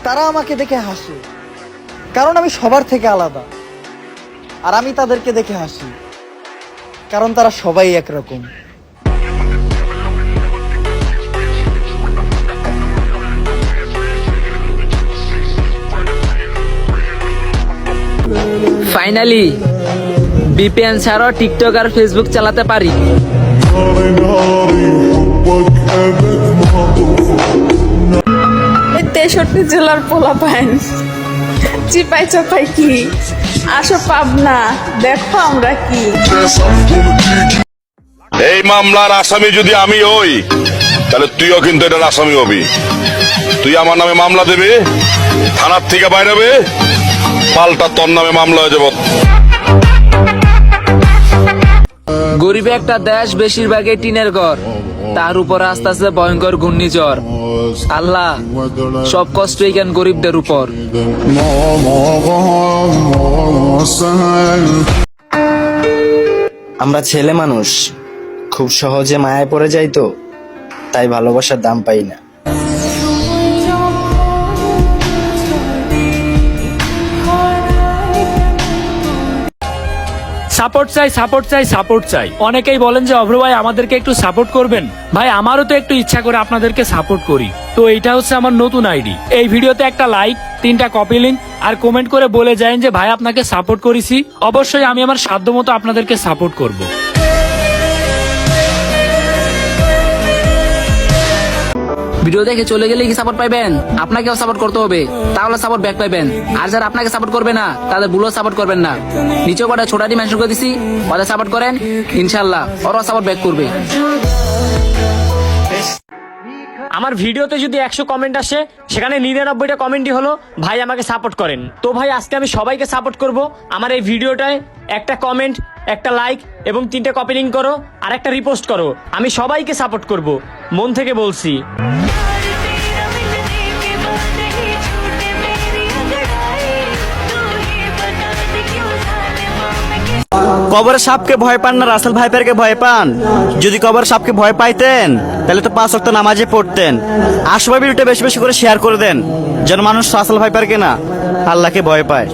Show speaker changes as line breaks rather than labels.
তারা আমাকে দেখে হাসে, কারণ আমি সবার থেকে আলাদা। আর আমি তাদেরকে দেখে হাসি, কারণ তারা সবাই একরকম।
ফাইনালি বিপিএন ছাড়াও টিকটক আর ফেসবুক চালাতে পারি।
এই 63 জেলার পোলাপাইন চিপাই চাপাই কি আসো পাবনা, দেখো আমরা কি।
এই মামলার আসামি যদি আমি হই, তাহলে তুইও কিন্তু এটার আসামি হবি। তুই আমার নামে মামলা দেবে, থানার থেকে বাইরে হবে, পাল্টা তোর নামে মামলা হয়ে যাব।
গরিবে একটা দেশ, বেশিরভাগই টিনের ঘর, তার উপর আস্তে আস্তে ভয়ঙ্কর ঘূর্ণিঝড়। আল্লাহ সব কষ্ট এখান গরিবদের উপর।
আমরা ছেলে মানুষ, খুব সহজে মায়ায় পড়ে যাই, তো তাই ভালোবাসার দাম পাই না।
সাপোর্ট চাই, সাপোর্ট চাই, সাপোর্ট চাই। অনেকেই বলেন যে অভ্র ভাই আমাদেরকে একটু সাপোর্ট করবেন। ভাই আমারও তো একটু ইচ্ছা করে আপনাদেরকে সাপোর্ট করি, তো এইটা হচ্ছে আমার নতুন আইডি। এই ভিডিওতে একটা লাইক, 3টা কপি লিঙ্ক আর কমেন্ট করে বলে যান যে ভাই আপনাকে সাপোর্ট করেছি। অবশ্যই আমি আমার সাধ্যমতো আপনাদেরকে সাপোর্ট করব।
ভিডিও দেখে চলে গেলে কি সাপোর্ট পাইবেন? আপনাকেও সাপোর্ট করতে হবে, তাহলে সাপোর্ট ব্যাক পাইবেন। আর যারা আপনাকে সাপোর্ট করবে না, তাদের ভুলও সাপোর্ট করবেন না। নিচেও কটা ছোটাটি মেনশন করে দিছি, ওদের সাপোর্ট করেন, ইনশাল্লাহ ওরাও সাপোর্ট ব্যাক করবে।
আমার ভিডিওতে যদি 100 কমেন্ট আসে, সেখানে 99টা কমেন্টই হলো ভাই আমাকে সাপোর্ট করেন। তো ভাই আজকে আমি সবাইকে সাপোর্ট করব। আমার এই ভিডিওটায় একটা কমেন্ট, একটা লাইক এবং 3টে কপি লিঙ্ক করো আর একটা রিপোস্ট করো। আমি সবাইকে সাপোর্ট করব, মন থেকে বলছি।
কবরের সাপকে ভয় পান না, রাসেল ভাইপারকে ভয় পান? যদি কবরের সাপকে ভয় পাইতেন, তাহলে তো 5 ওয়াক্ত নামাজে পড়তেন। আর সবাই ভিডিওটা বেশি বেশি করে শেয়ার করে দেন, যেন মানুষ রাসেল ভাইপারকে না, আল্লাহকে ভয় পায়।